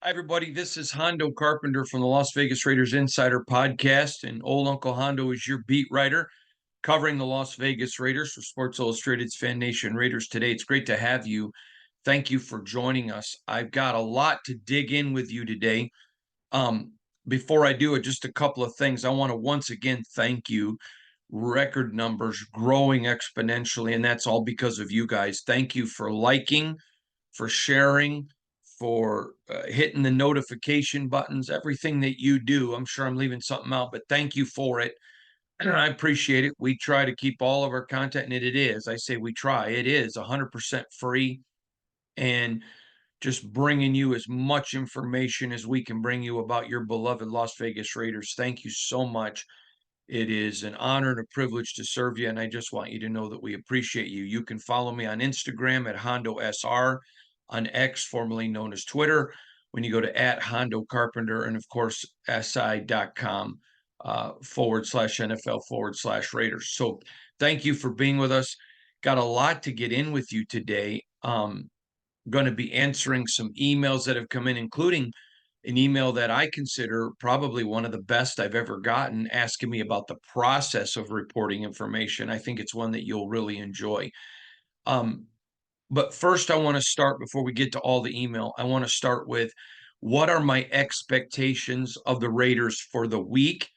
Hi, everybody. This is Hondo Carpenter from the Las Vegas Raiders Insider Podcast, and old Uncle Hondo is your beat writer covering the Las Vegas Raiders for Sports Illustrated's Fan Nation Raiders Today. It's great to have you. Thank you for joining us. I've got a lot to dig in with you today. Um, Before I do it, just a couple of things. I want to once again thank you. Record numbers growing exponentially, and that's all because of you guys. Thank you for liking, for sharing, for hitting the notification buttons, everything that you do. I'm sure I'm leaving something out, but thank you for it. I appreciate it. We try to keep all of our content, and it is. I say we try. It is 100% free, and just bringing you as much information as we can bring you about your beloved Las Vegas Raiders. Thank you so much. It is an honor and a privilege to serve you, and I just want you to know that we appreciate you. You can follow me on Instagram at HondoSR, on X, formerly known as Twitter, when you go to at Hondo Carpenter, and of course, si.com /NFL/Raiders. So thank you for being with us. Got a lot to get in with you today. Going to be answering some emails that have come in, including an email that I consider probably one of the best I've ever gotten, asking me about the process of reporting information. I think it's one that you'll really enjoy. But first, I want to start, before we get to all the email, I want to start with what are my expectations of the Raiders for the week?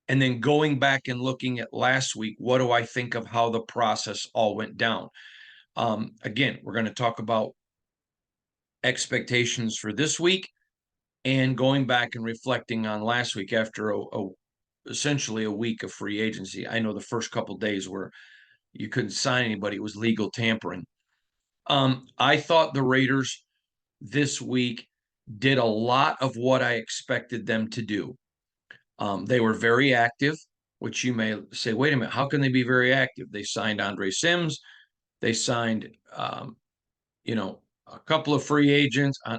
And then going back and looking at last week, what do I think of how the process all went down? Again, we're going to talk about expectations for this week and going back and reflecting on last week after essentially a week of free agency. I know the first couple days where you couldn't sign anybody, it was legal tampering. I thought the Raiders this week did a lot of what I expected them to do. They were very active, which you may say, wait a minute, how can they be very active? They signed Andre Sims. They signed, a couple of free agents. I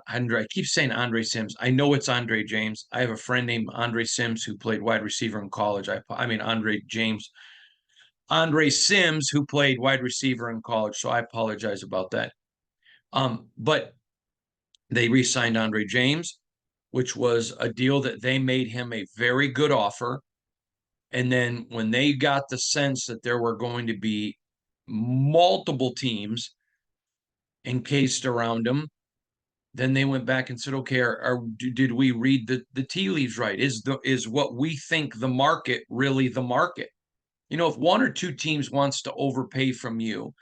keep saying Andre Sims. I know it's Andre James. I have a friend named Andre Sims who played wide receiver in college. I mean, Andre Sims, who played wide receiver in college. So I apologize about that. But they re-signed Andre James, which was a deal that they made him a very good offer. And then when they got the sense that there were going to be multiple teams encased around him, then they went back and said, okay, did we read the tea leaves right? Is what we think the market really the market? If one or two teams wants to overpay from you,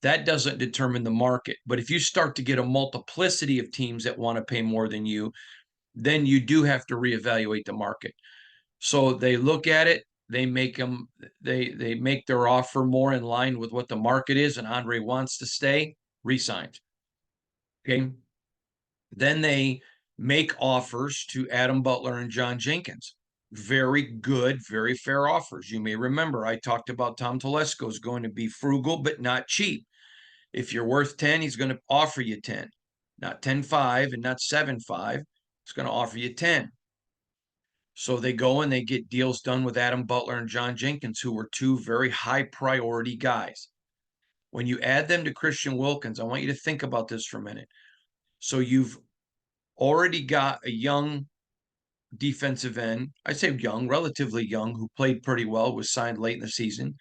that doesn't determine the market. But if you start to get a multiplicity of teams that want to pay more than you, then you do have to reevaluate the market. So they look at it, they make their offer more in line with what the market is, and Andre wants to stay, re-signed. Okay. Then they make offers to Adam Butler and John Jenkins. Very good, very fair offers. You may remember I talked about Tom Telesco is going to be frugal, but not cheap. If you're worth 10, he's going to offer you 10, not 10.5 and not 7.5. He's going to offer you 10. So they go and they get deals done with Adam Butler and John Jenkins, who were two very high priority guys. When you add them to Christian Wilkins, I want you to think about this for a minute. So you've already got a young defensive end, I say young, relatively young, who played pretty well, was signed late in the season.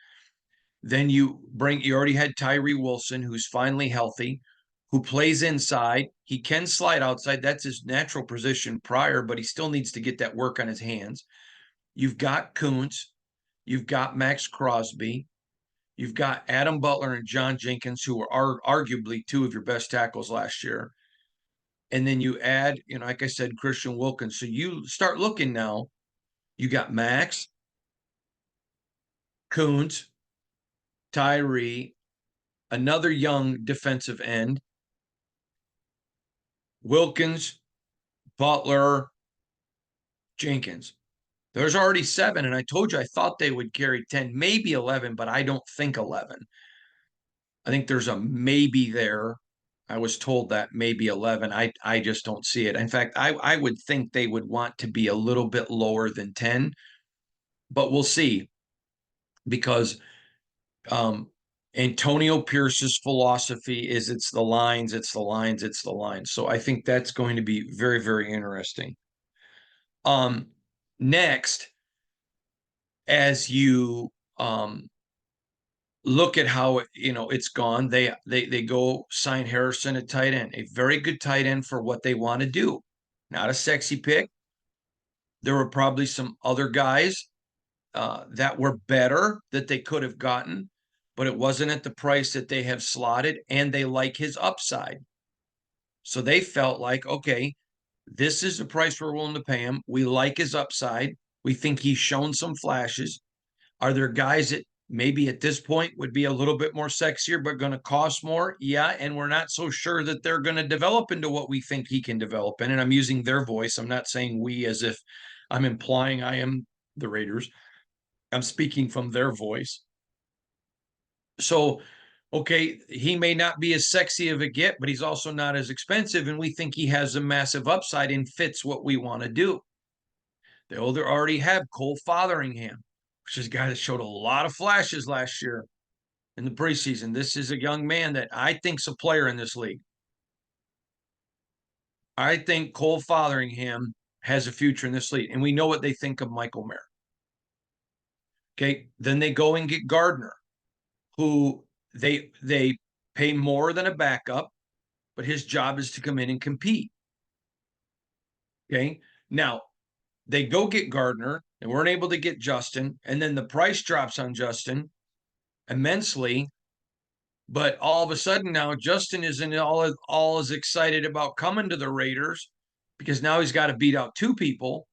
Then you already had Tyree Wilson, who's finally healthy, who plays inside. He can slide outside. That's his natural position prior, but he still needs to get that work on his hands. You've got Kuntz. You've got Max Crosby. You've got Adam Butler and John Jenkins, who are arguably two of your best tackles last year. And then you add, like I said, Christian Wilkins. So you start looking now. You got Max, Kuntz, Tyree, another young defensive end, Wilkins, Butler, Jenkins. There's already 7, and I told you I thought they would carry 10, maybe 11, but I don't think 11. I think there's a maybe there. I was told that maybe 11. I just don't see it. In fact, I would think they would want to be a little bit lower than 10, but we'll see, because Antonio Pierce's philosophy is it's the lines, it's the lines, it's the lines. So I think that's going to be very, very interesting. Next, as you look at how it's gone, they go sign Harrison at tight end, a very good tight end for what they want to do. Not a sexy pick. There were probably some other guys that were better that they could have gotten, but it wasn't at the price that they have slotted, and they like his upside. So they felt like, okay, this is the price we're willing to pay him. We like his upside. We think he's shown some flashes. Are there guys that maybe at this point would be a little bit more sexier, but going to cost more? Yeah. And we're not so sure that they're going to develop into what we think he can develop in. And I'm using their voice. I'm not saying we as if I'm implying I am the Raiders. I'm speaking from their voice. So, okay, he may not be as sexy of a get, but he's also not as expensive. And we think he has a massive upside and fits what we want to do. They already have Cole Fotheringham, which is a guy that showed a lot of flashes last year in the preseason. This is a young man that I think's a player in this league. I think Cole Fotheringham has a future in this league, and we know what they think of Michael Mayer. Okay, then they go and get Gardner, who they pay more than a backup, but his job is to come in and compete. Okay, now they go get Gardner, and weren't able to get Justin, and then the price drops on Justin immensely. But all of a sudden now Justin isn't all as excited about coming to the Raiders because now he's got to beat out two people,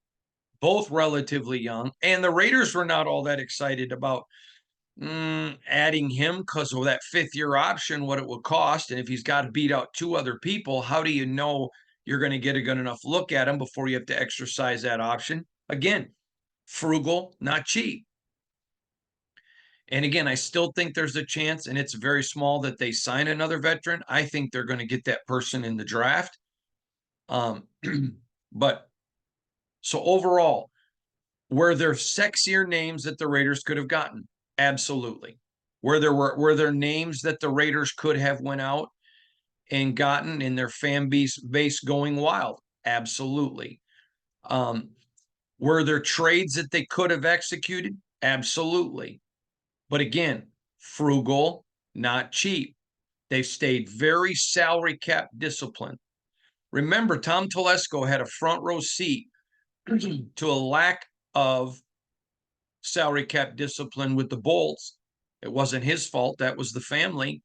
both relatively young. And the Raiders were not all that excited about adding him because of that fifth-year option, what it would cost. And if he's got to beat out two other people, how do you know you're going to get a good enough look at him before you have to exercise that option? Again, frugal, not cheap. And again, I still think there's a chance, and it's very small, that they sign another veteran. I think they're going to get that person in the draft. But so overall, were there sexier names that the Raiders could have gotten? Absolutely. Were there names that the Raiders could have went out and gotten in their fan base going wild? Absolutely. Were there trades that they could have executed? Absolutely. But again, frugal, not cheap. They've stayed very salary cap disciplined. Remember, Tom Telesco had a front row seat to a lack of salary cap discipline with the Bolts. It wasn't his fault. That was the family.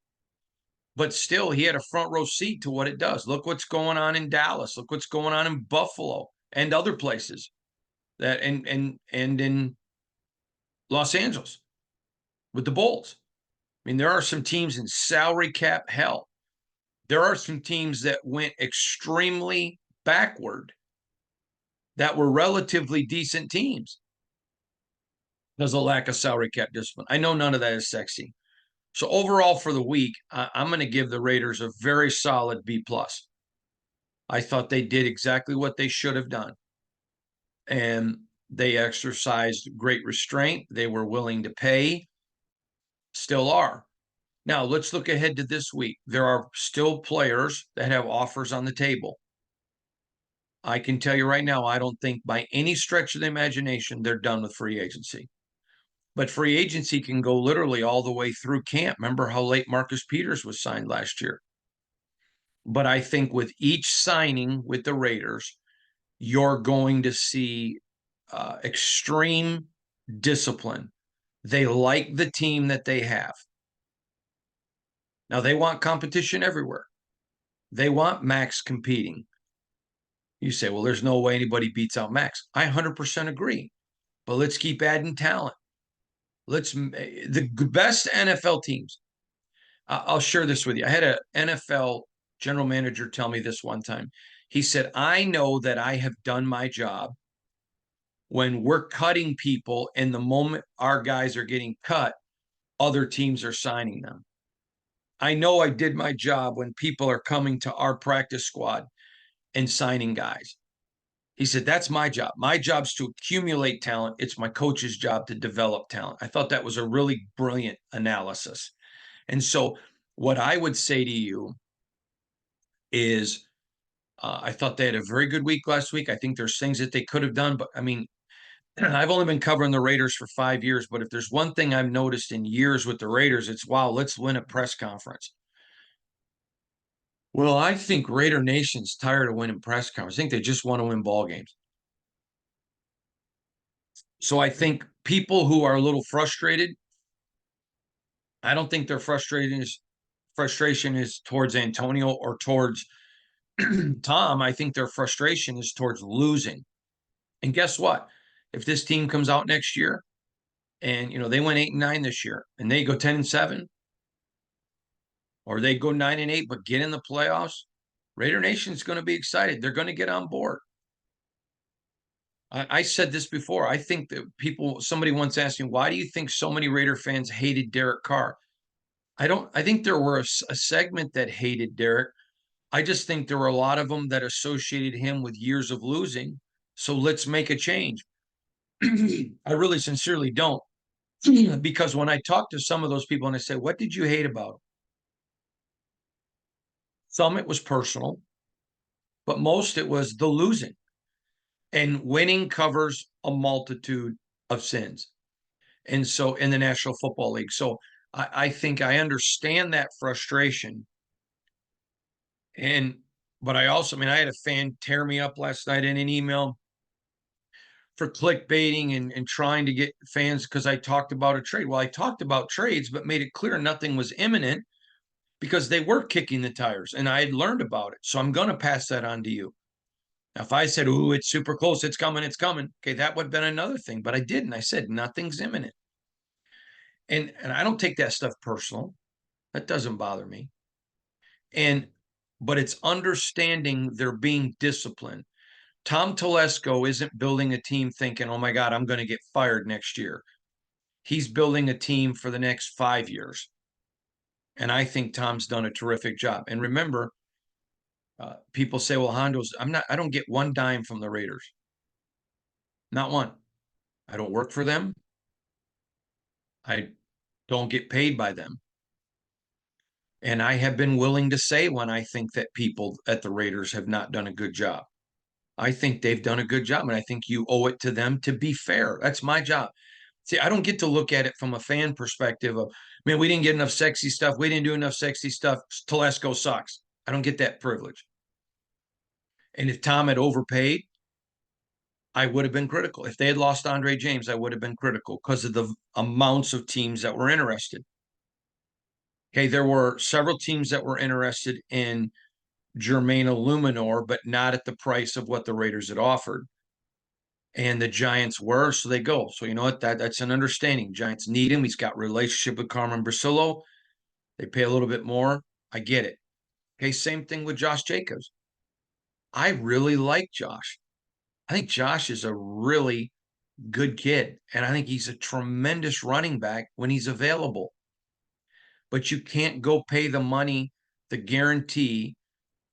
But still, he had a front row seat to what it does. Look what's going on in Dallas. Look what's going on in Buffalo and other places that and in Los Angeles with the Bolts. I mean, there are some teams in salary cap hell. There are some teams that went extremely backward that were relatively decent teams because of lack of salary cap discipline. I know none of that is sexy. So overall for the week, I'm going to give the Raiders a very solid B+. I thought they did exactly what they should have done. And they exercised great restraint. They were willing to pay, still are. Now, let's look ahead to this week. There are still players that have offers on the table. I can tell you right now, I don't think by any stretch of the imagination they're done with free agency. But free agency can go literally all the way through camp. Remember how late Marcus Peters was signed last year? But I think with each signing with the Raiders, you're going to see extreme discipline. They like the team that they have. Now, they want competition everywhere. They want Max competing. You say, well, there's no way anybody beats out Max. I 100% agree. But let's keep adding talent. The best NFL teams. I'll share this with you. I had an NFL general manager tell me this one time. He said, I know that I have done my job when we're cutting people, and the moment our guys are getting cut, other teams are signing them. I know I did my job when people are coming to our practice squad and signing guys. He said, that's my job. My job's to accumulate talent. It's my coach's job to develop talent. I thought that was a really brilliant analysis. And so what I would say to you is I thought they had a very good week last week. I think there's things that they could have done, but I mean, I've only been covering the Raiders for 5 years, but if there's one thing I've noticed in years with the Raiders, it's wow, let's win a press conference. Well, I think Raider Nation's tired of winning press conferences. I think they just want to win ball games. So I think people who are a little frustrated, I don't think their frustration is towards Antonio or towards Tom. I think their frustration is towards losing. And guess what? If this team comes out next year and they went 8-9 this year and they go 10-7, or they go 9-8 but get in the playoffs, Raider Nation's going to be excited. They're going to get on board. I said this before. I think that somebody once asked me, why do you think so many Raider fans hated Derek Carr? I think there were a segment that hated Derek. I just think there were a lot of them that associated him with years of losing. So let's make a change. I really sincerely don't. Because when I talk to some of those people and I say, what did you hate about him? Some it was personal, but most it was the losing. And winning covers a multitude of sins. And so in the National Football League. So I think I understand that frustration. But I also, I had a fan tear me up last night in an email for clickbaiting and trying to get fans because I talked about a trade. Well, I talked about trades, but made it clear nothing was imminent because they were kicking the tires and I had learned about it. So I'm going to pass that on to you. Now, if I said, "Ooh, it's super close, it's coming, okay, that would have been another thing. But I didn't. I said nothing's imminent. And I don't take that stuff personal. That doesn't bother me. But it's understanding they're being disciplined. Tom Telesco isn't building a team thinking, oh my God, I'm going to get fired next year. He's building a team for the next 5 years. And I think Tom's done a terrific job. And remember, people say, well, I don't get one dime from the Raiders. Not one. I don't work for them. I don't get paid by them. And I have been willing to say when I think that people at the Raiders have not done a good job. I think they've done a good job, and I think you owe it to them to be fair. That's my job. See, I don't get to look at it from a fan perspective of, man, we didn't get enough sexy stuff. We didn't do enough sexy stuff. Telesco sucks. I don't get that privilege. And if Tom had overpaid, I would have been critical. If they had lost Andre James, I would have been critical because of the amounts of teams that were interested. Okay, there were several teams that were interested in Jermaine Illuminor, but not at the price of what the Raiders had offered. And the Giants were, so they go. So you know what? That's an understanding. Giants need him. He's got relationship with Carmen Brasillo. They pay a little bit more. I get it. Okay, same thing with Josh Jacobs. I really like Josh. I think Josh is a really good kid, and I think he's a tremendous running back when he's available. But you can't go pay the money, the guarantee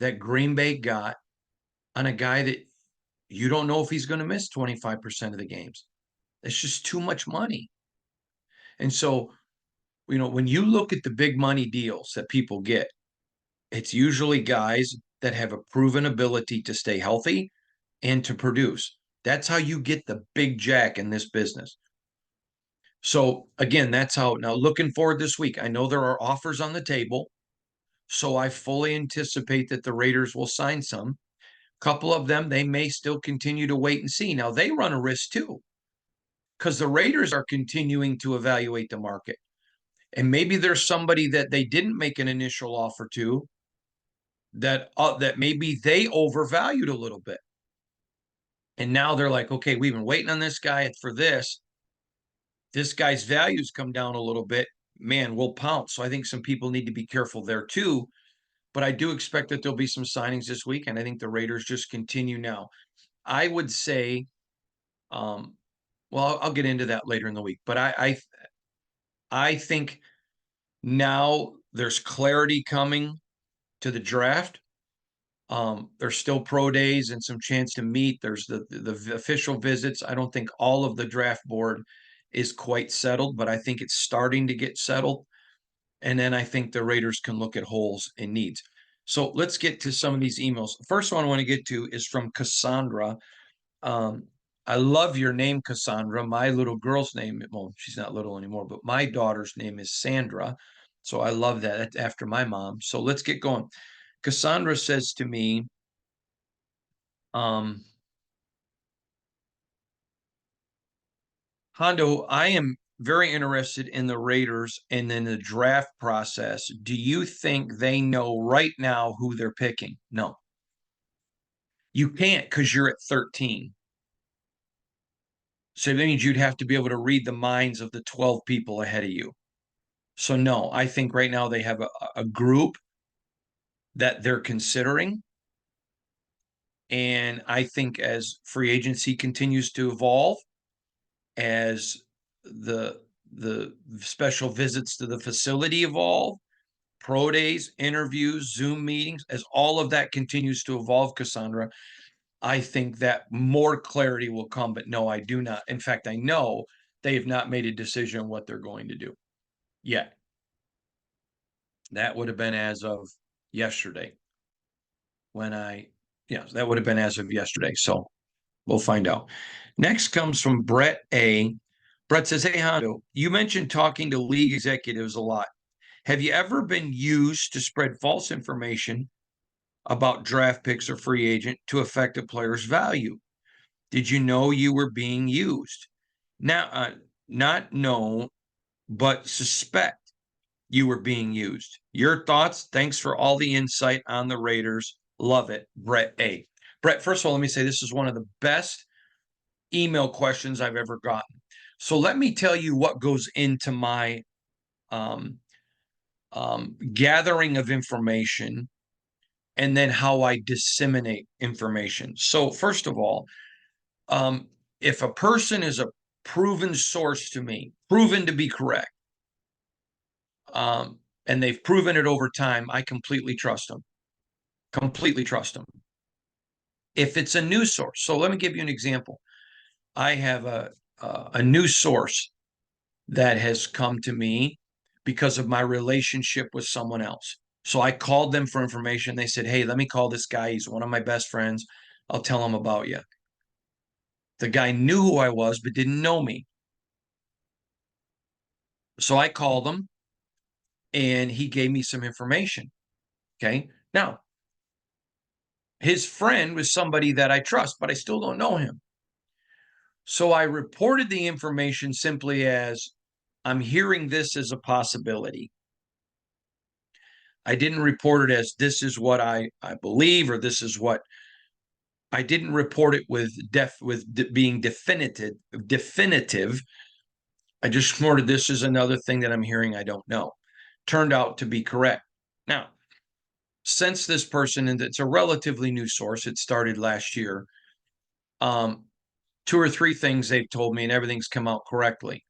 that Green Bay got on a guy that you don't know if he's going to miss 25% of the games. It's just too much money. And so, when you look at the big money deals that people get, it's usually guys that have a proven ability to stay healthy and to produce. That's how you get the big jack in this business. So again, that's how. Now looking forward this week, I know there are offers on the table. So I fully anticipate that the Raiders will sign some. A couple of them, they may still continue to wait and see. Now they run a risk too, because the Raiders are continuing to evaluate the market. And maybe there's somebody that they didn't make an initial offer to that maybe they overvalued a little bit. And now they're like, okay, we've been waiting on this guy for this. This guy's values come down a little bit. Man, we'll pounce. So I think some people need to be careful there too. But I do expect that there'll be some signings this week. And I think the Raiders just continue now. I would say, well, I'll get into that later in the week. But I think now there's clarity coming to the draft. There's still pro days and some chance to meet. There's the official visits. I don't think all of the draft board is quite settled, but I think it's starting to get settled. And then I think the Raiders can look at holes and needs. So let's get to some of these emails. First one I want to get to is from Cassandra. I love your name, Cassandra. My little girl's name, well, she's not little anymore, but my daughter's name is Sandra. So I love that. That's after my mom. So let's get going. Cassandra says to me, Hondo, I am very interested in the Raiders and in the draft process. Do you think they know right now who they're picking? No. You can't because you're at 13. So that means you'd have to be able to read the minds of the 12 people ahead of you. So no, I think right now they have a group that they're considering. And I think as free agency continues to evolve, as the special visits to the facility evolve, pro days, interviews, Zoom meetings, as all of that continues to evolve, Cassandra, I think that more clarity will come. But no, I do not. In fact, I know they have not made a decision on what they're going to do yet. That would have been as of yesterday that would have been as of yesterday. So we'll find out. Next comes from Brett A. Brett says, hey, Hondo, you mentioned talking to league executives a lot. Have you ever been used to spread false information about draft picks or free agent to affect a player's value? Did you know you were being used? Now, not know, but suspect you were being used. Your thoughts? Thanks for all the insight on the Raiders. Love it. Brett A. Brett, first of all, let me say this is one of the best email questions I've ever gotten. So let me tell you what goes into my gathering of information and then how I disseminate information. So first of all, if a person is a proven source to me, proven to be correct, and they've proven it over time, I completely trust them. Completely trust them. If it's a news source, so let me give you an example. I have a news source that has come to me because of my relationship with someone else. So I called them for information. They said, hey, let me call this guy. He's one of my best friends. I'll tell him about you. The guy knew who I was, but didn't know me. So I called him and he gave me some information. Okay. Now, his friend was somebody that I trust, but I still don't know him. So I reported the information simply as I'm hearing this as a possibility. I didn't report it as this is what I believe, or this is what I didn't report it with being definitive. I just reported this is another thing that I'm hearing I don't know. Turned out to be correct. Now, since this person, and it's a relatively new source, it started last year, 2 or 3 things they've told me and everything's come out correctly.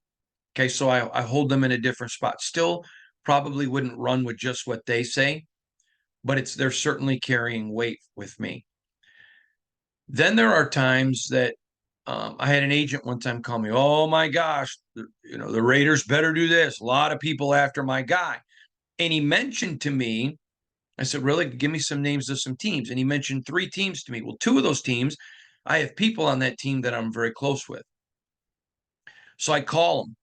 Okay, so I hold them in a different spot. Still probably wouldn't run with just what they say, but they're certainly carrying weight with me. Then there are times that I had an agent one time call me, oh my gosh, the Raiders better do this. A lot of people after my guy. And he mentioned to me, I said, really? Give me some names of some teams. And he mentioned 3 teams to me. Well, 2 of those teams, I have people on that team that I'm very close with. So I call them,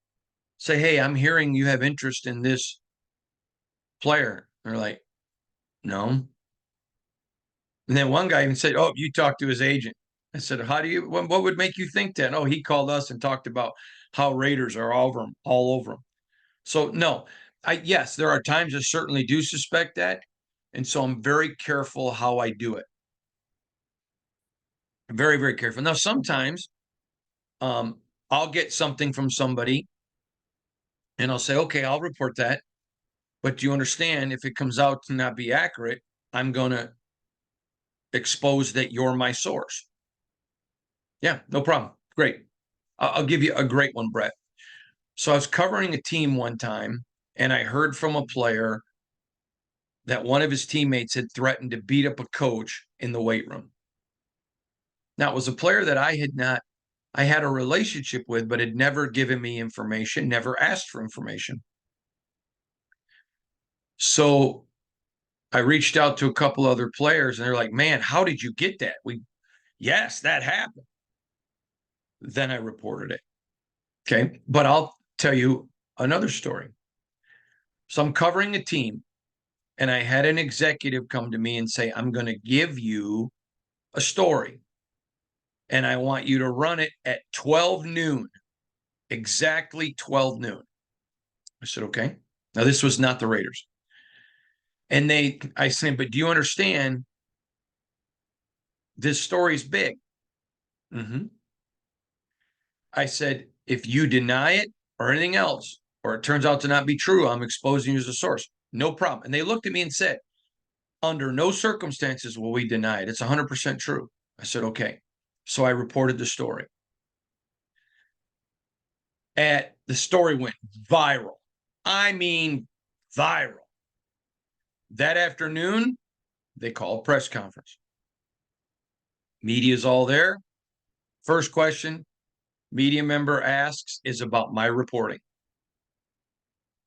say, hey, I'm hearing you have interest in this player. They're like, no. And then one guy even said, oh, you talked to his agent. I said, what would make you think that? Oh, he called us and talked about how Raiders are all over him. So no, yes, there are times I certainly do suspect that. And so I'm very careful how I do it. Very, very careful. Now, sometimes I'll get something from somebody and I'll say, okay, I'll report that. But do you understand if it comes out to not be accurate, I'm going to expose that you're my source. Yeah, no problem. Great. I'll give you a great one, Brett. So I was covering a team one time and I heard from a player that one of his teammates had threatened to beat up a coach in the weight room. Now, it was a player that I had a relationship with, but had never given me information, never asked for information. So I reached out to a couple other players and they're like, man, how did you get that? Yes, that happened. Then I reported it. Okay. But I'll tell you another story. So I'm covering a team and I had an executive come to me and say, I'm going to give you a story and I want you to run it at 12 noon, exactly 12 noon. I said, okay. Now, this was not the Raiders. And I said, but do you understand this story's big? Mm-hmm. I said, if you deny it or anything else, or it turns out to not be true, I'm exposing you as a source. No problem. And they looked at me and said, under no circumstances will we deny it. It's 100% true. I said, okay. So I reported the story. The story went viral. I mean, viral. That afternoon, they call a press conference. Media's all there. First question media member asks is about my reporting.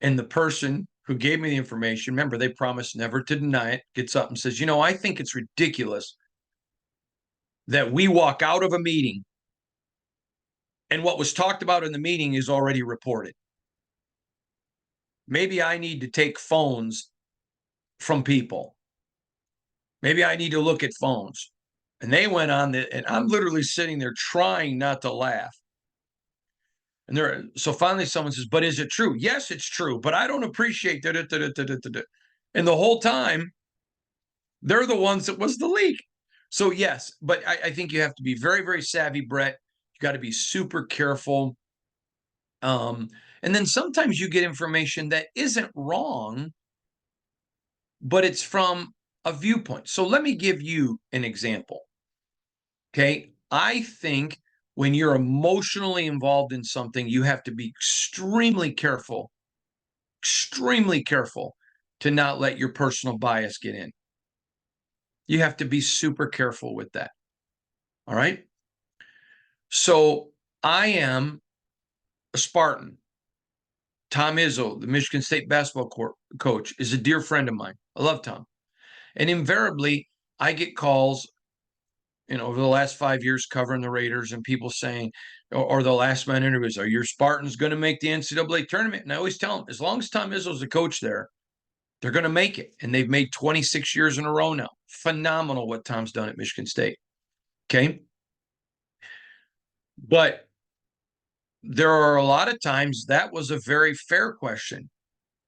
And the person who gave me the information, remember, they promised never to deny it, gets up and says, I think it's ridiculous that we walk out of a meeting and what was talked about in the meeting is already reported. Maybe I need to take phones from people. Maybe I need to look at phones. And they went on, and I'm literally sitting there trying not to laugh. And so finally someone says, but is it true? Yes, it's true, but I don't appreciate that. And the whole time, they're the ones that was the leak. So yes, but I think you have to be very, very savvy, Brett. You got to be super careful. And then sometimes you get information that isn't wrong, but it's from a viewpoint. So let me give you an example. Okay. I think when you're emotionally involved in something, you have to be extremely careful to not let your personal bias get in. You have to be super careful with that. All right. So I am a Spartan. Tom Izzo, the Michigan State basketball coach, is a dear friend of mine. I love Tom. And invariably, I get calls, over the last 5 years covering the Raiders and people saying, or the last man interviews, are your Spartans going to make the NCAA tournament? And I always tell them, as long as Tom Izzo's the coach there, they're going to make it. And they've made 26 years in a row now. Phenomenal what Tom's done at Michigan State. Okay. But there are a lot of times that was a very fair question.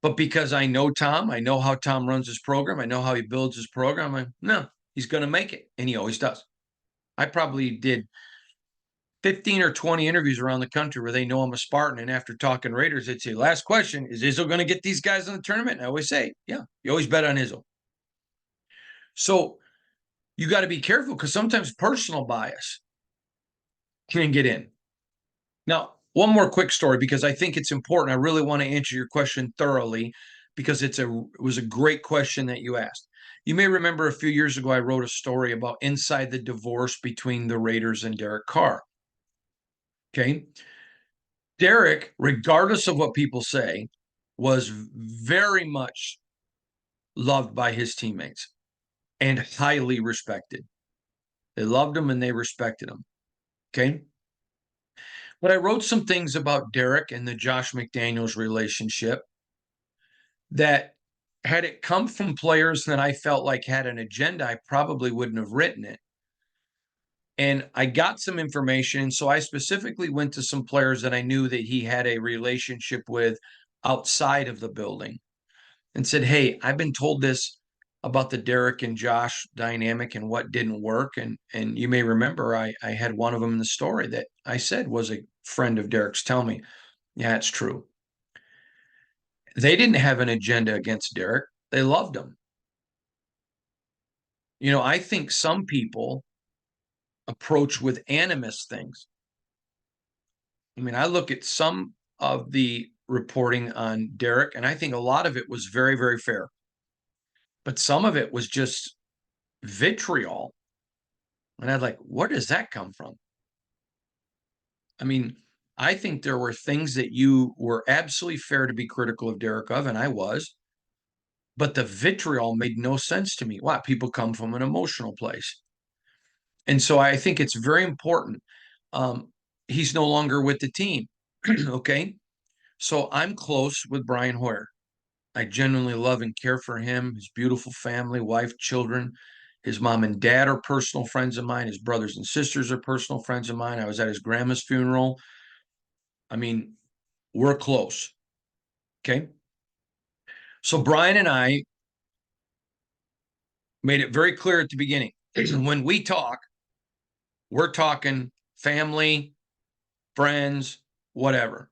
But because I know Tom, I know how Tom runs his program, I know how he builds his program, no, he's going to make it. And he always does. I probably did 15 or 20 interviews around the country where they know I'm a Spartan. And after talking Raiders, they'd say, last question, is Izzo going to get these guys in the tournament? And I always say, yeah, you always bet on Izzo. So you got to be careful because sometimes personal bias can get in. Now, one more quick story because I think it's important. I really want to answer your question thoroughly because it was a great question that you asked. You may remember a few years ago, I wrote a story about inside the divorce between the Raiders and Derek Carr. Okay. Derek, regardless of what people say, was very much loved by his teammates and highly respected. They loved him and they respected him. Okay. But I wrote some things about Derek and the Josh McDaniels relationship that had it come from players that I felt like had an agenda, I probably wouldn't have written it. And I got some information. So I specifically went to some players that I knew that he had a relationship with outside of the building and said, hey, I've been told this about the Derek and Josh dynamic and what didn't work. And you may remember I had one of them in the story that I said was a friend of Derek's tell me, yeah, it's true. They didn't have an agenda against Derek. They loved him. I think some people approach with animus things. I mean, I look at some of the reporting on Derek, and I think a lot of it was very, very fair. But some of it was just vitriol. And I'd like, where does that come from? I mean, I think there were things that you were absolutely fair to be critical of Derek of, and I was. But the vitriol made no sense to me. Why? People come from an emotional place. And so I think it's very important. He's no longer with the team. Okay. So I'm close with Brian Hoyer. I genuinely love and care for him, his beautiful family, wife, children. His mom and dad are personal friends of mine. His brothers and sisters are personal friends of mine. I was at his grandma's funeral. I mean, we're close. Okay. So Brian and I made it very clear at the beginning. When we talk, we're talking family, friends, whatever.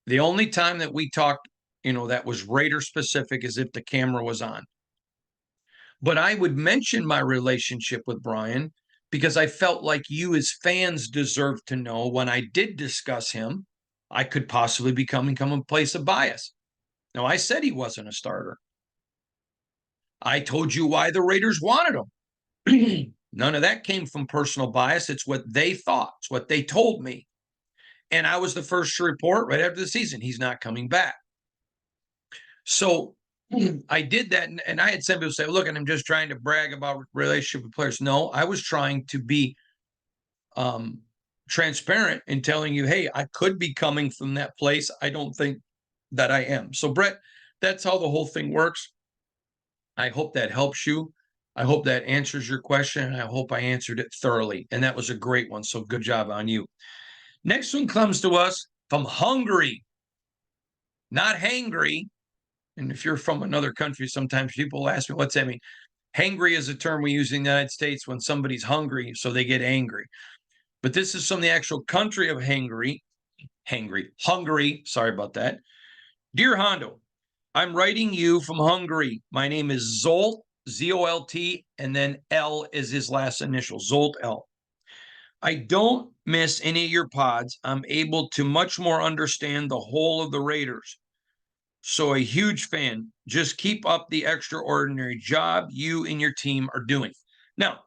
The only time that we talked, that was Raider specific is if the camera was on. But I would mention my relationship with Brian because I felt like you as fans deserved to know when I did discuss him, I could possibly become a place of bias. Now, I said he wasn't a starter. I told you why the Raiders wanted him. None of that came from personal bias. It's what they thought. It's what they told me. And I was the first to report right after the season, he's not coming back. So I did that. And I had some people say, look, and I'm just trying to brag about relationship with players. No, I was trying to be transparent in telling you, hey, I could be coming from that place. I don't think that I am. So, Brett, that's how the whole thing works. I hope that helps you. I hope that answers your question. I hope I answered it thoroughly. And that was a great one. So good job on you. Next one comes to us from Hungary, not hangry. And if you're from another country, sometimes people ask me, what's that mean? Hangry is a term we use in the United States when somebody's hungry, so they get angry. But this is from the actual country of Hungary. Sorry about that. Dear Hondo, I'm writing you from Hungary. My name is Zolt, Z-O-L-T, and then L is his last initial, Zolt L. I don't miss any of your pods. I'm able to much more understand the whole of the Raiders. So a huge fan. Just keep up the extraordinary job you and your team are doing. Now,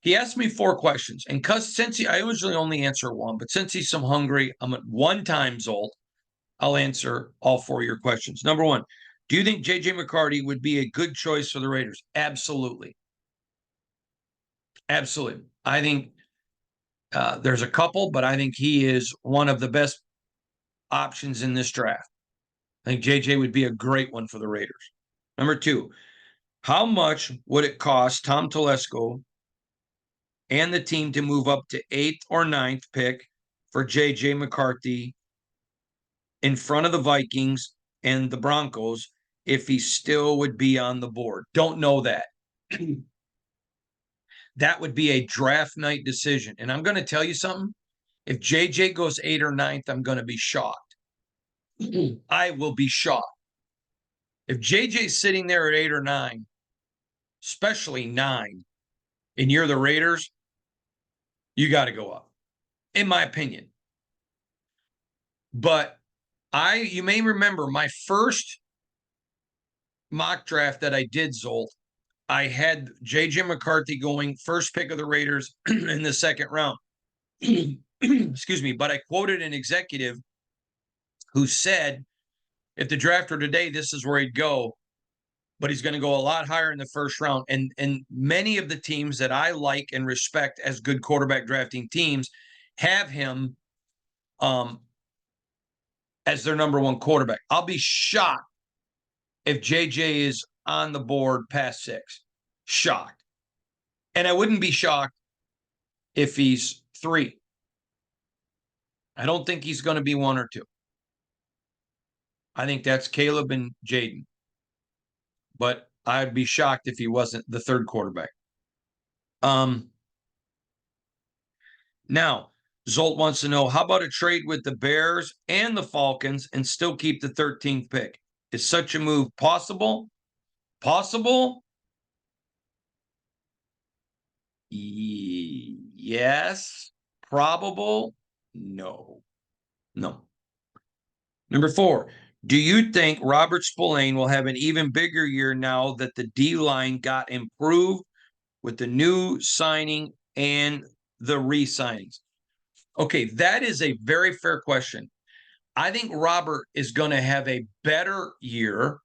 he asked me 4 questions, and since I usually only answer one, but since he's from Hungary, I'm at 1 time, Zolt. I'll answer all 4 of your questions. Number 1, do you think J.J. McCarthy would be a good choice for the Raiders? Absolutely. Absolutely. I think there's a couple, but I think he is one of the best options in this draft. I think J.J. would be a great one for the Raiders. Number 2, how much would it cost Tom Telesco and the team to move up to 8th or 9th pick for J.J. McCarthy in front of the Vikings and the Broncos if he still would be on the board? Don't know that. That would be a draft night decision. And I'm going to tell you something. If JJ goes 8th or 9th, I'm going to be shocked. I will be shocked. If JJ's sitting there at 8 or 9, especially 9, and you're the Raiders, you got to go up, in my opinion. But you may remember my first mock draft that I did, Zolt, I had J.J. McCarthy going first pick of the Raiders in the 2nd round. Excuse me, but I quoted an executive who said, if the draft were today, this is where he'd go, but he's going to go a lot higher in the 1st round. And many of the teams that I like and respect as good quarterback drafting teams have him as their number 1 quarterback. I'll be shocked if JJ is on the board past 6. Shocked. And I wouldn't be shocked if he's 3. I don't think he's going to be 1 or 2. I think that's Caleb and Jaden. But I'd be shocked if he wasn't the 3rd quarterback. Now, Zolt wants to know, how about a trade with the Bears and the Falcons and still keep the 13th pick? Is such a move possible? Possible? Yes. Probable? No. Number 4, do you think Robert Spillane will have an even bigger year now that the D-line got improved with the new signing and the re-signings? Okay, that is a very fair question. I think Robert is going to have a better year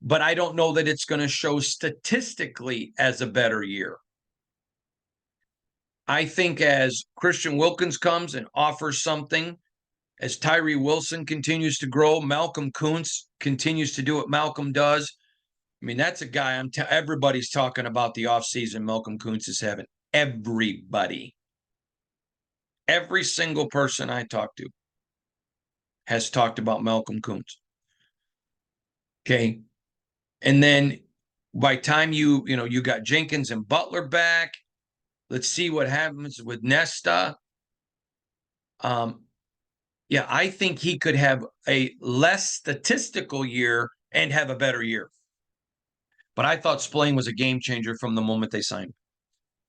but I don't know that it's going to show statistically as a better year. I think as Christian Wilkins comes and offers something, as Tyree Wilson continues to grow, Malcolm Kuntz continues to do what Malcolm does. I mean, that's a guy everybody's talking about the offseason Malcolm Kuntz is having. Everybody. Every single person I talk to has talked about Malcolm Kuntz. Okay. And then by time you got Jenkins and Butler back, let's see what happens with Nesta. Yeah, I think he could have a less statistical year and have a better year. But I thought Spillane was a game changer from the moment they signed.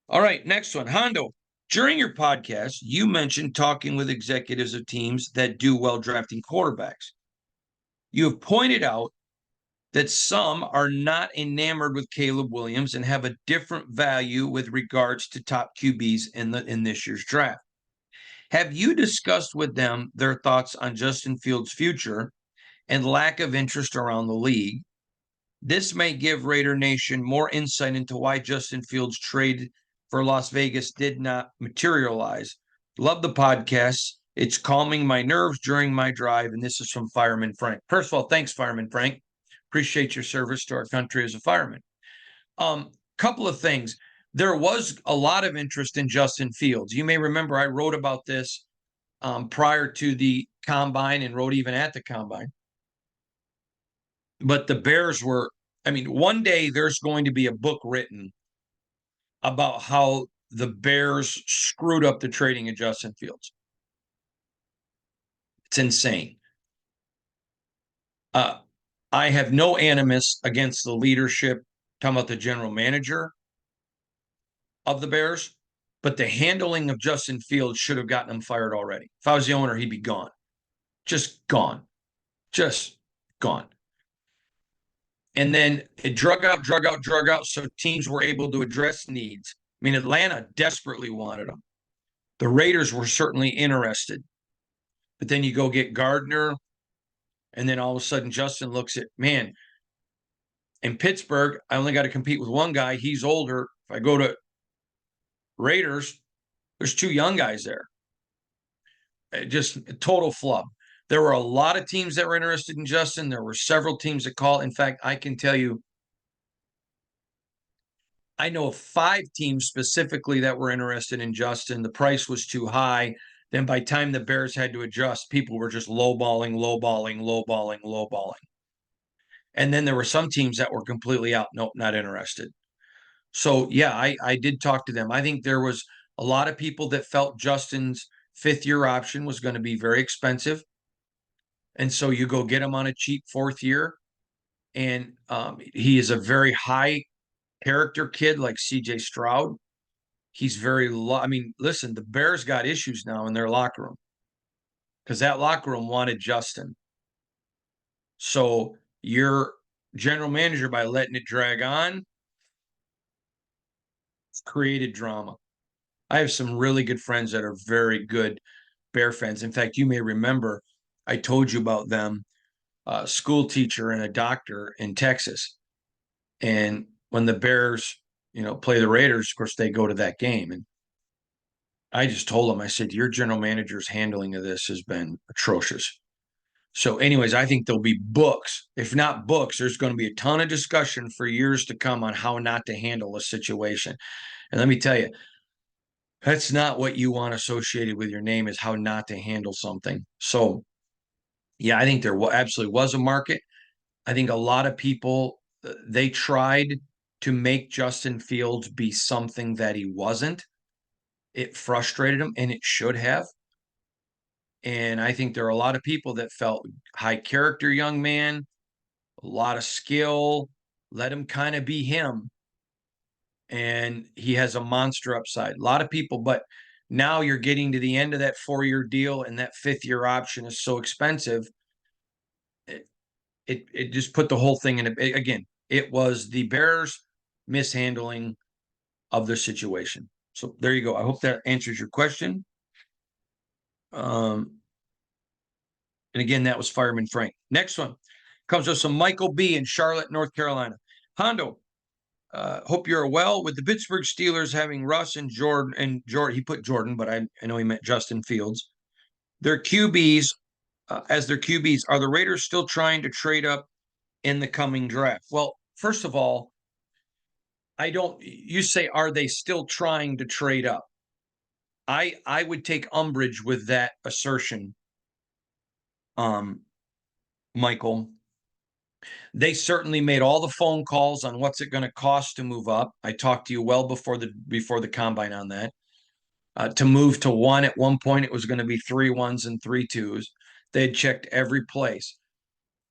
All right, next one. Hondo, during your podcast, you mentioned talking with executives of teams that do well drafting quarterbacks. You have pointed out that some are not enamored with Caleb Williams and have a different value with regards to top QBs in this year's draft. Have you discussed with them their thoughts on Justin Fields' future and lack of interest around the league? This may give Raider Nation more insight into why Justin Fields' trade for Las Vegas did not materialize. Love the podcast. It's calming my nerves during my drive. And this is from Fireman Frank. First of all, thanks, Fireman Frank. Appreciate your service to our country as a fireman. Couple of things. There was a lot of interest in Justin Fields. You may remember I wrote about this prior to the combine and wrote even at the combine. But the Bears were, one day there's going to be a book written about how the Bears screwed up the trading of Justin Fields. It's insane. I have no animus against the leadership, talking about the general manager of the Bears, but the handling of Justin Fields should have gotten him fired already. If I was the owner, he'd be gone. Just gone. Just gone. And then it drug out. So teams were able to address needs. Atlanta desperately wanted him. The Raiders were certainly interested. But then you go get Gardner, and then all of a sudden Justin looks at, man, in Pittsburgh, I only got to compete with one guy. He's older. If I go to Raiders, there's two young guys there. Just a total flub. There were a lot of teams that were interested in Justin. There were several teams that called. In fact, I can tell you, I know of 5 teams specifically that were interested in Justin. The price was too high. Then by the time the Bears had to adjust, people were just lowballing. And then there were some teams that were completely out. Nope, not interested. So, yeah, I did talk to them. I think there was a lot of people that felt Justin's 5th-year option was going to be very expensive. And so you go get him on a cheap 4th year. And he is a very high character kid like CJ Stroud. He's very listen, the Bears got issues now in their locker room because that locker room wanted Justin. So your general manager, by letting it drag on, created drama. I have some really good friends that are very good Bear fans. In fact, you may remember I told you about them, a school teacher and a doctor in Texas. And when the Bears, play the Raiders, of course, they go to that game. And I just told him, I said, your general manager's handling of this has been atrocious. So anyways, I think there'll be books. If not books, there's going to be a ton of discussion for years to come on how not to handle a situation. And let me tell you, that's not what you want associated with your name, is how not to handle something. So yeah, I think there absolutely was a market. I think a lot of people, they tried to make Justin Fields be something that he wasn't. It frustrated him, and it should have. And I think there are a lot of people that felt high character young man, a lot of skill, let him kind of be him. And he has a monster upside. A lot of people, but now you're getting to the end of that 4-year deal, and that 5th-year option is so expensive. It just put the whole thing in again. It was the Bears mishandling of the situation. So there you go. I hope that answers your question. And again, that was Fireman Frank. Next one. Comes with some Michael B. in Charlotte, North Carolina. Hondo, hope you're well. With the Pittsburgh Steelers having Russ and Jordan, he put Jordan, but I know he meant Justin Fields. Their QBs, as their QBs, are the Raiders still trying to trade up in the coming draft? Well, first of all, you say, are they still trying to trade up? I would take umbrage with that assertion, Michael. They certainly made all the phone calls on what's it going to cost to move up. I talked to you well before the combine on that. To move to one at one point, it was going to be 3 1s and 3 2s. They had checked every place.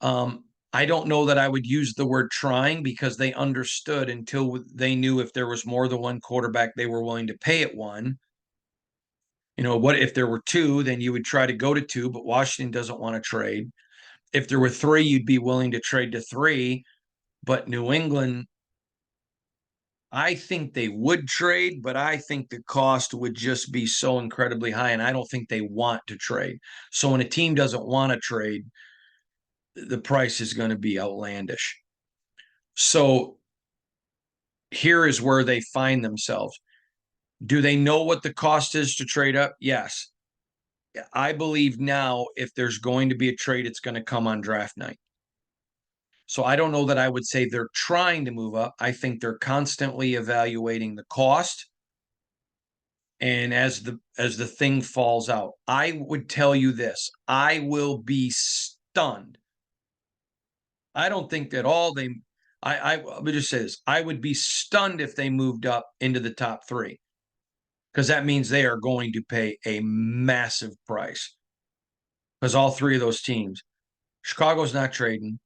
I don't know that I would use the word trying, because they understood until they knew if there was more than one quarterback they were willing to pay at one. What if there were 2, then you would try to go to 2, but Washington doesn't want to trade. If there were 3, you'd be willing to trade to 3, but New England, I think they would trade, but I think the cost would just be so incredibly high, and I don't think they want to trade. So when a team doesn't want to trade, the price is going to be outlandish. So here is where they find themselves. Do they know what the cost is to trade up? Yes. I believe now if there's going to be a trade, it's going to come on draft night. So I don't know that I would say they're trying to move up. I think they're constantly evaluating the cost. And as the thing falls out, I would tell you this, I will be stunned. I don't think that let me just say this. I would be stunned if they moved up into the top 3, because that means they are going to pay a massive price. Because all 3 of those teams, Chicago's not trading.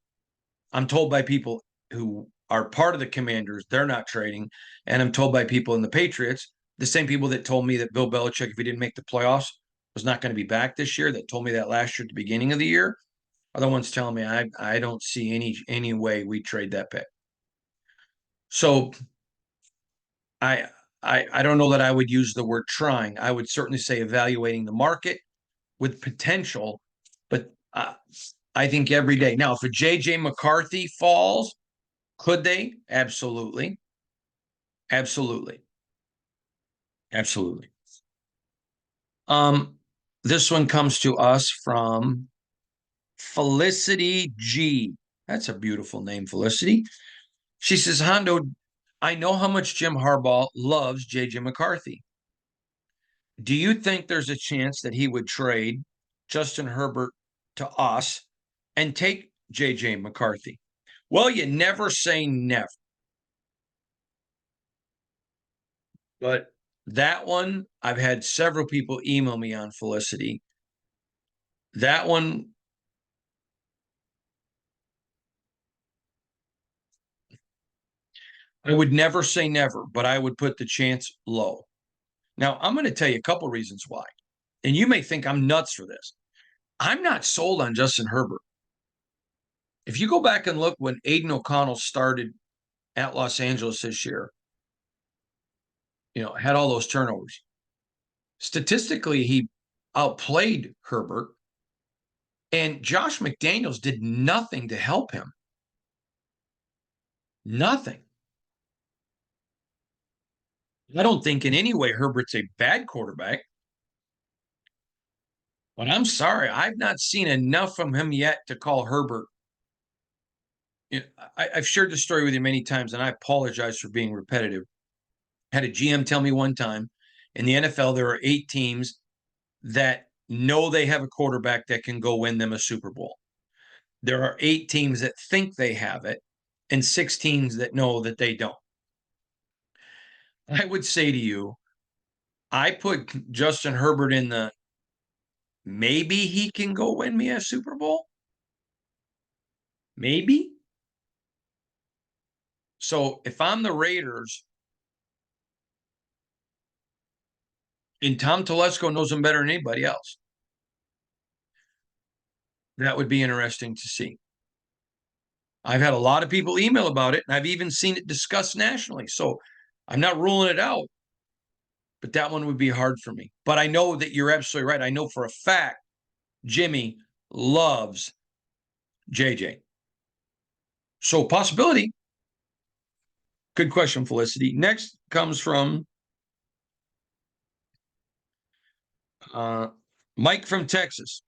I'm told by people who are part of the Commanders, they're not trading. And I'm told by people in the Patriots, the same people that told me that Bill Belichick, if he didn't make the playoffs, was not going to be back this year, that told me that last year at the beginning of the year, are the ones telling me I don't see any way we trade that pick. So I don't know that I would use the word trying. I would certainly say evaluating the market with potential, but I think every day. Now, if a J.J. McCarthy falls, could they? Absolutely. Absolutely. Absolutely. This one comes to us from Felicity G. That's a beautiful name, Felicity. She says, Hondo, I know how much Jim Harbaugh loves J.J. McCarthy. Do you think there's a chance that he would trade Justin Herbert to us and take J.J. McCarthy? Well, you never say never. But that one, I've had several people email me on, Felicity. That one, I would never say never, but I would put the chance low. Now, I'm going to tell you a couple reasons why. And you may think I'm nuts for this. I'm not sold on Justin Herbert. If you go back and look when Aiden O'Connell started at Los Angeles this year, had all those turnovers. Statistically, he outplayed Herbert, and Josh McDaniels did nothing to help him. Nothing. I don't think in any way Herbert's a bad quarterback. But I'm sorry, I've not seen enough from him yet to call Herbert. I've shared this story with you many times, and I apologize for being repetitive. I had a GM tell me one time, in the NFL, there are 8 teams that know they have a quarterback that can go win them a Super Bowl. There are 8 teams that think they have it, and 6 teams that know that they don't. I would say to you, I put Justin Herbert in the maybe he can go win me a Super Bowl. Maybe. So if I'm the Raiders, and Tom Telesco knows him better than anybody else, that would be interesting to see. I've had a lot of people email about it, and I've even seen it discussed nationally. So I'm not ruling it out, but that one would be hard for me. But I know that you're absolutely right. I know for a fact Jimmy loves JJ. So possibility. Good question, Felicity. Next comes from Mike from Texas.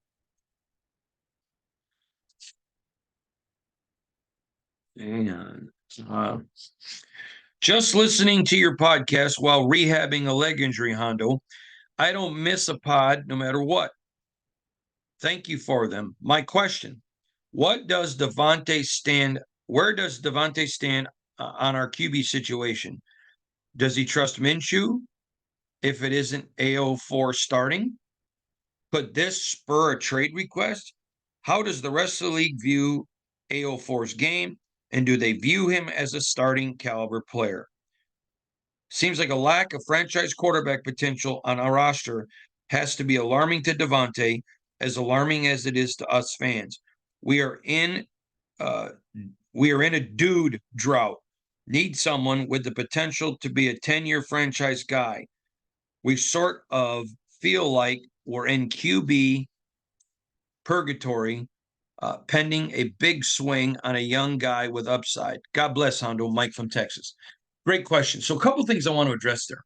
And just listening to your podcast while rehabbing a leg injury, Hondo. I don't miss a pod no matter what. Thank you for them. My question: what does Devontae stand? Where does Devontae stand on our QB situation? Does he trust Minshew if it isn't AO4 starting? Could this spur a trade request? How does the rest of the league view AO4's game? And do they view him as a starting caliber player? Seems like a lack of franchise quarterback potential on our roster has to be alarming to Devontae, as alarming as it is to us fans. We are in a dude drought. Need someone with the potential to be a 10-year franchise guy. We sort of feel like we're in QB purgatory, pending a big swing on a young guy with upside. God bless, Hondo. Mike from Texas. Great question. So a couple things I want to address there.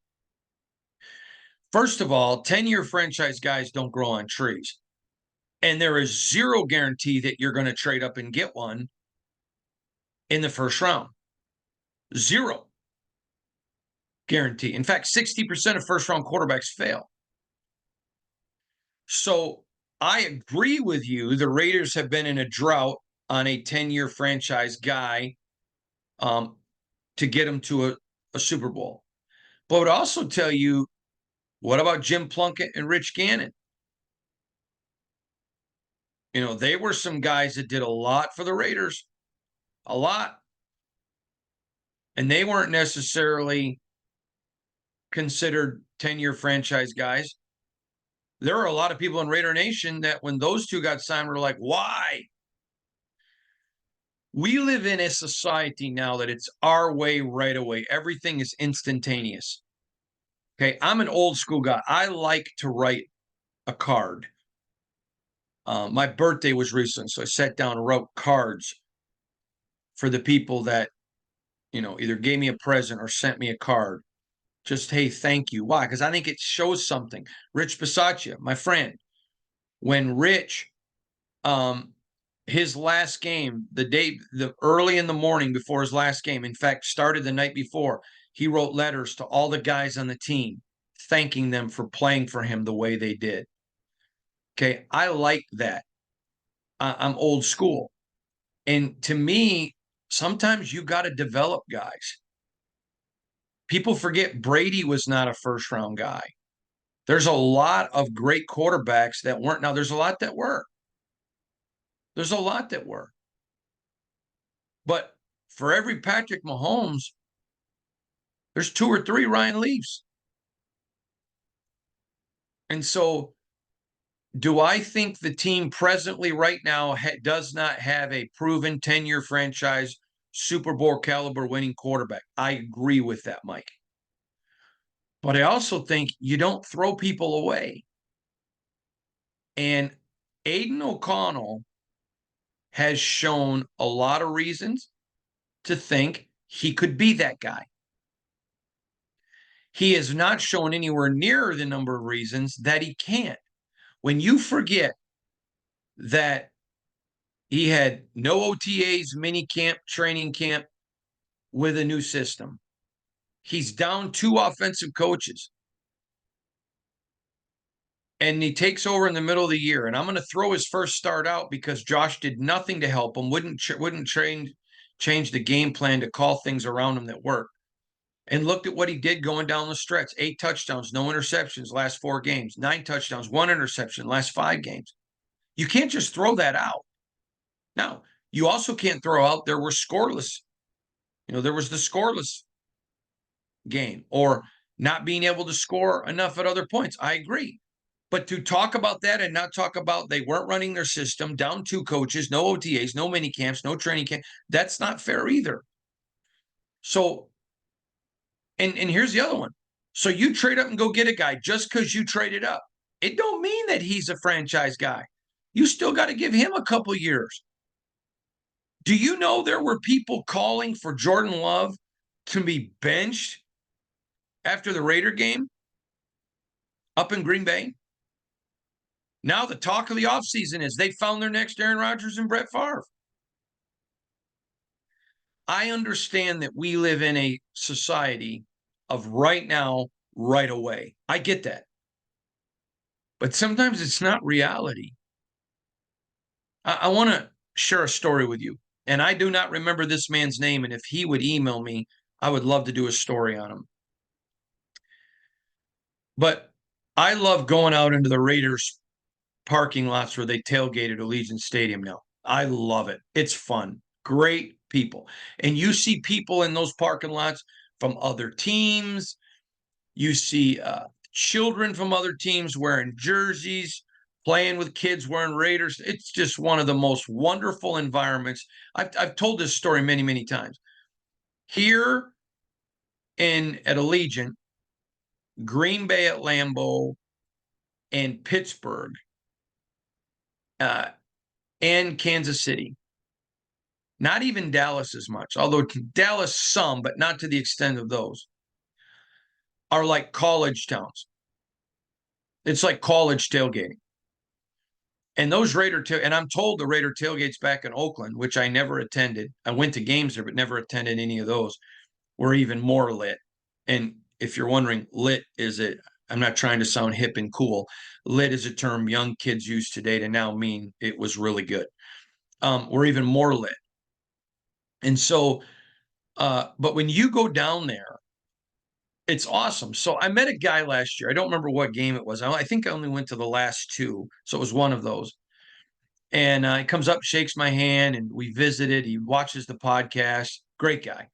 First of all, 10-year franchise guys don't grow on trees. And there is zero guarantee that you're going to trade up and get one in the first round. Zero guarantee. In fact, 60% of first-round quarterbacks fail. So I agree with you. The Raiders have been in a drought on a 10-year franchise guy to get him to a Super Bowl. But I would also tell you, what about Jim Plunkett and Rich Gannon? You know, they were some guys that did a lot for the Raiders, a lot. And they weren't necessarily considered 10-year franchise guys. There are a lot of people in Raider Nation that when those two got signed were like, why? We live in a society now that it's our way right away. Everything is instantaneous. Okay, I'm an old school guy. I like to write a card. My birthday was recent, so I sat down and wrote cards for the people that, you know, either gave me a present or sent me a card. Just, hey, thank you. Why? Because I think it shows something. Rich Bisaccia, my friend, when Rich, his last game, the early in the morning before his last game, in fact, started the night before, he wrote letters to all the guys on the team, thanking them for playing for him the way they did. Okay, I like that. I'm old school. And to me, sometimes you got to develop guys. People forget Brady was not a first round guy. There's a lot of great quarterbacks that weren't. Now, there's a lot that were. There's a lot that were. But for every Patrick Mahomes, there's 2 or 3 Ryan Leafs. And so, do I think the team presently right now does not have a proven 10-year franchise Super Bowl caliber winning quarterback? I agree with that, Mike. But I also think you don't throw people away. And Aiden O'Connell has shown a lot of reasons to think he could be that guy. He has not shown anywhere near the number of reasons that he can't. When you forget that he had no OTAs, mini camp, training camp with a new system, he's down 2 offensive coaches, and he takes over in the middle of the year. And I'm going to throw his first start out because Josh did nothing to help him, wouldn't change the game plan to call things around him that worked. And looked at what he did going down the stretch. 8 touchdowns, no interceptions last 4 games. 9 touchdowns, 1 interception last 5 games. You can't just throw that out. Now, you also can't throw out there were scoreless. You know, there was the scoreless game or not being able to score enough at other points. I agree. But to talk about that and not talk about they weren't running their system, down 2 coaches, no OTAs, no mini camps, no training camp, that's not fair either. So, and here's the other one. So you trade up and go get a guy just because you traded up. It don't mean that he's a franchise guy. You still got to give him a couple years. Do you know there were people calling for Jordan Love to be benched after the Raider game up in Green Bay? Now the talk of the offseason is they found their next Aaron Rodgers and Brett Favre. I understand that we live in a society of right now, right away. I get that. But sometimes it's not reality. I want to share a story with you. And I do not remember this man's name. And if he would email me, I would love to do a story on him. But I love going out into the Raiders parking lots where they tailgate at Allegiant Stadium now. I love it. It's fun. Great people. And you see people in those parking lots from other teams. You see children from other teams wearing jerseys, playing with kids wearing Raiders. It's just one of the most wonderful environments. I've told this story many, many times. Here at Allegiant, Green Bay at Lambeau, and Pittsburgh, and Kansas City. Not even Dallas as much, although Dallas some, but not to the extent of those, are like college towns. It's like college tailgating. And those and I'm told the Raider tailgates back in Oakland, which I never attended. I went to games there, but never attended any of those, were even more lit. And if you're wondering, lit is it? I'm not trying to sound hip and cool. Lit is a term young kids use today to now mean it was really good. We're even more lit. And so, but when you go down there, it's awesome. So I met a guy last year. I don't remember what game it was. I think I only went to the last two. So it was one of those. And he comes up, shakes my hand, and we visited. He watches the podcast. Great guy.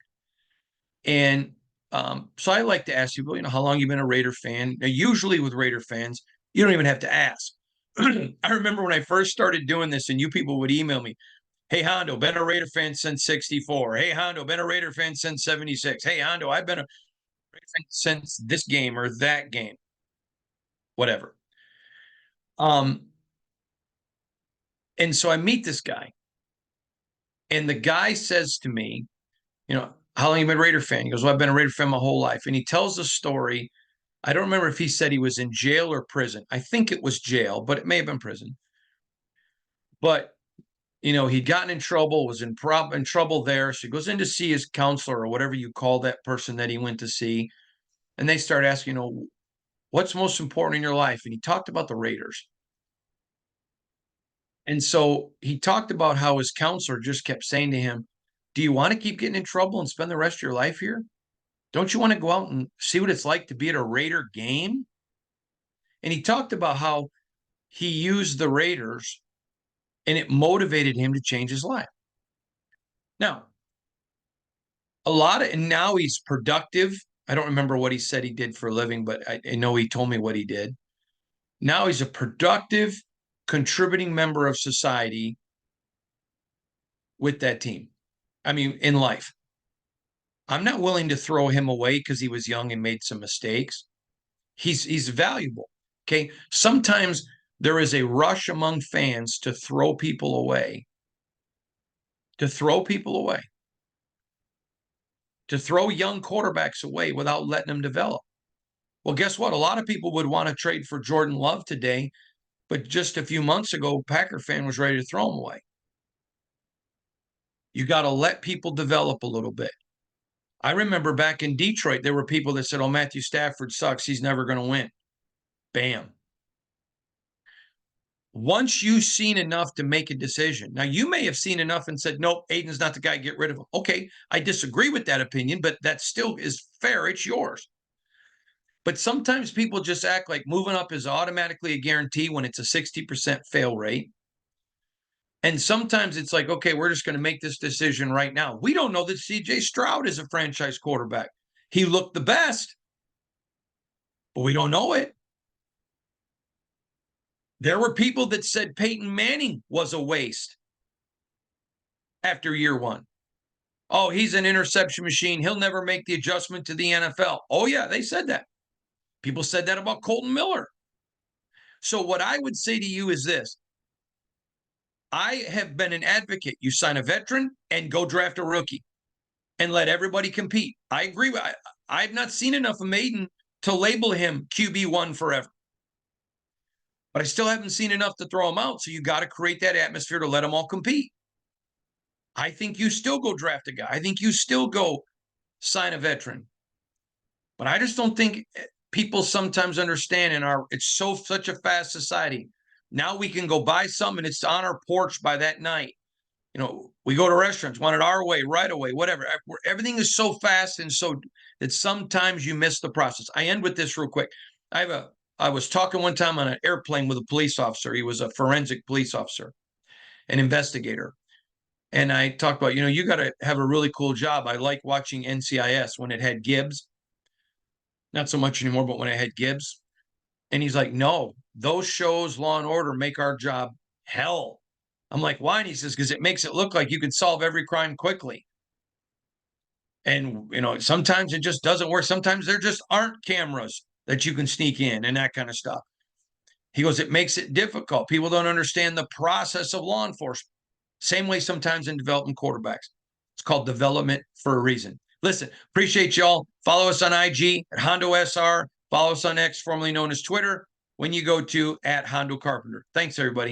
And so I like to ask people, how long you been a Raider fan? Now, usually with Raider fans, you don't even have to ask. I remember when I first started doing this, and you people would email me, "Hey, Hondo, been a Raider fan since 64. Hey, Hondo, been a Raider fan since 76. Hey, Hondo, I've been a Raider fan since this game or that game." Whatever. And so I meet this guy, and the guy says to me, "How long you been a Raider fan?" He goes, "Well, I've been a Raider fan my whole life." And he tells a story. I don't remember if he said he was in jail or prison. I think it was jail, but it may have been prison. But, he'd gotten in trouble, was in trouble there. So he goes in to see his counselor or whatever you call that person that he went to see. And they start asking, what's most important in your life? And he talked about the Raiders. And so he talked about how his counselor just kept saying to him, "Do you want to keep getting in trouble and spend the rest of your life here? Don't you want to go out and see what it's like to be at a Raider game?" And he talked about how he used the Raiders and it motivated him to change his life. Now, and now he's productive. I don't remember what he said he did for a living, but I know he told me what he did. Now he's a productive, contributing member of society with that team. I mean, in life. I'm not willing to throw him away because he was young and made some mistakes. He's valuable. Okay. Sometimes there is a rush among fans to throw people away. To throw young quarterbacks away without letting them develop. Well, guess what? A lot of people would want to trade for Jordan Love today, but just a few months ago, Packer fan was ready to throw him away. You got to let people develop a little bit. I remember back in Detroit, there were people that said, "Oh, Matthew Stafford sucks. He's never going to win." Bam. Once you've seen enough to make a decision, now you may have seen enough and said, "Nope, Aiden's not the guy, get rid of him." Okay, I disagree with that opinion, but that still is fair. It's yours. But sometimes people just act like moving up is automatically a guarantee when it's a 60% fail rate. And sometimes it's like, okay, we're just going to make this decision right now. We don't know that CJ Stroud is a franchise quarterback. He looked the best, but we don't know it. There were people that said Peyton Manning was a waste after year one. "Oh, he's an interception machine. He'll never make the adjustment to the NFL." Oh, yeah, they said that. People said that about Colton Miller. So what I would say to you is this. I have been an advocate. You sign a veteran and go draft a rookie and let everybody compete. I agree. I've not seen enough of Maiden to label him QB1 forever. But I still haven't seen enough to throw him out. So you got to create that atmosphere to let them all compete. I think you still go draft a guy. I think you still go sign a veteran. But I just don't think people sometimes understand it's such a fast society. Now we can go buy something and it's on our porch by that night. You know, we go to restaurants, want it our way, right away, whatever. Everything is so fast and so that sometimes you miss the process. I end with this real quick. I was talking one time on an airplane with a police officer. He was a forensic police officer, an investigator. And I talked about, you got to have a really cool job. I like watching NCIS when it had Gibbs. Not so much anymore, but when I had Gibbs. And he's like, no, those shows, Law and Order, make our job hell. I'm like, why? And he says, because it makes it look like you can solve every crime quickly. And, sometimes it just doesn't work. Sometimes there just aren't cameras that you can sneak in and that kind of stuff. He goes, it makes it difficult. People don't understand the process of law enforcement. Same way sometimes in development quarterbacks. It's called development for a reason. Listen, appreciate y'all. Follow us on IG at Hondo SR. Follow us on X, formerly known as Twitter, when you go to @Hondo Carpenter. Thanks, everybody.